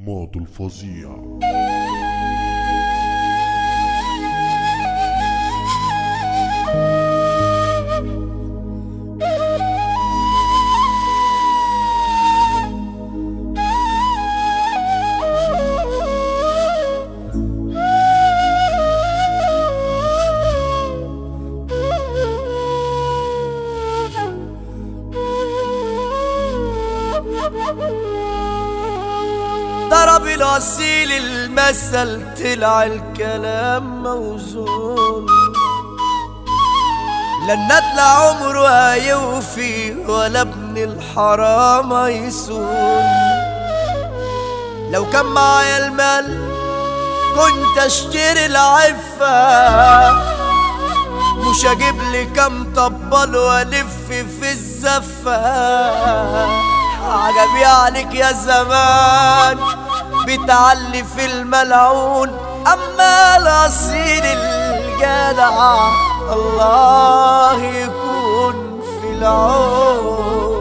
ماضو الفظيع. ضرب الأصيل المثل طلع الكلام موزون، لن نطلع عمره هيوفي ولا ابن الحرام هيسون. لو كان معايا المال كنت اشتري العفة، مش هجيب لي كام طبال والف في الزفة. عجبي عليك يا زمان بتعلي في الملعون، اما الاصيل الجدع الله يكون في العون.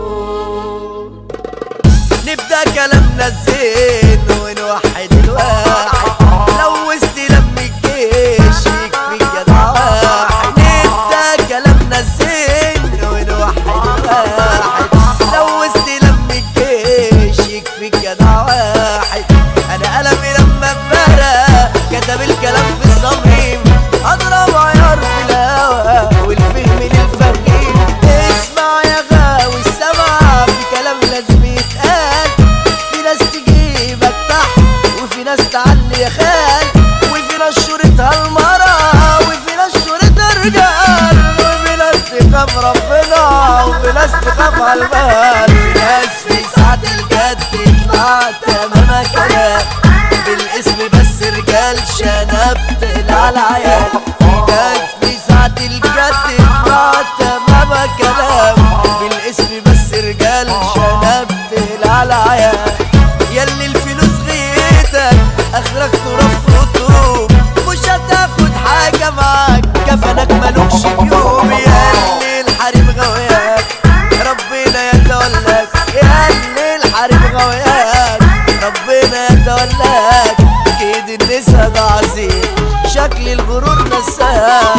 نبدأ كلامنا زين ونوحد الواحد، لو استلم الجيش يكفي الجدع واحد. نبدأ كلامنا زين ونوحد الواحد، لو استلم الجيش يكفي الجدع واحد. انا قلمي لما اتبرى كتب الكلام في الصميم، اضرب عيار في الهوا والفهم للفهيم. اسمع يا غاوي السمع في كلام لازم يتقال، في ناس تجيبك تحت وفي ناس تعلي يا خال، وفي ناس شورتها المرا وفي ناس شورتها رجال، وفي ناس تخاف ربنا وفي ناس تخاف على المال. في ناس في ساعة الجد يطلع تمام كلام، بالاسم بس رجال شنبت العيال. في ناس في ساعة الجد يطلع تمام كلام، بالاسم بس رجال شنبت العيال. ياللي الفلوس غيتك اخرك ترف رطوب، مش هتاخد حاجة معاك كفنك ملوكش يوم. ياللي الحريم غوياك ربنا يتولاك، ياللي الحريم غوياك ربنا يتولاك. كيد النسا ده عظيم شكل الغرور نساك.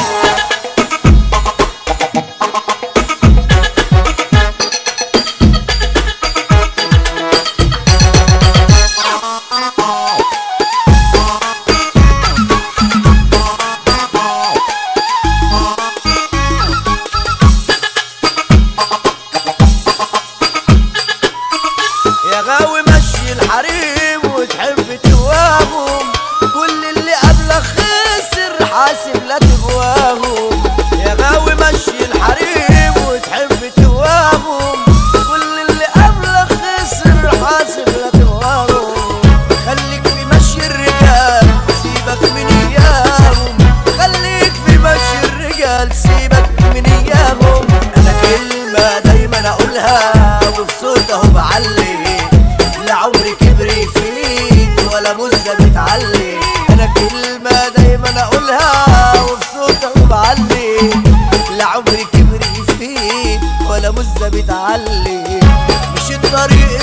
يا غاوي مشي الحريم وتحب توابهم، كل اللي قبلك خسر حاسب لا تغواهم. يا غاوي مشي الحريم وتحب توابهم، كل اللي قبلك خسر حاسب لا تغواهم. خليك في مشي الرجال سيبك من اياهم، خليك في مشي الرجال سيبك من اياهم. انا كلمة دايما اقولها وفي صوت اهو بعلي، لا عمري كبري فيك ولا مزة بتعلي. انا كلمة دايما اقولها وفي صوت اهو بعلي، لا عمري كبري فيك ولا مزة بتعلي. مش الطريق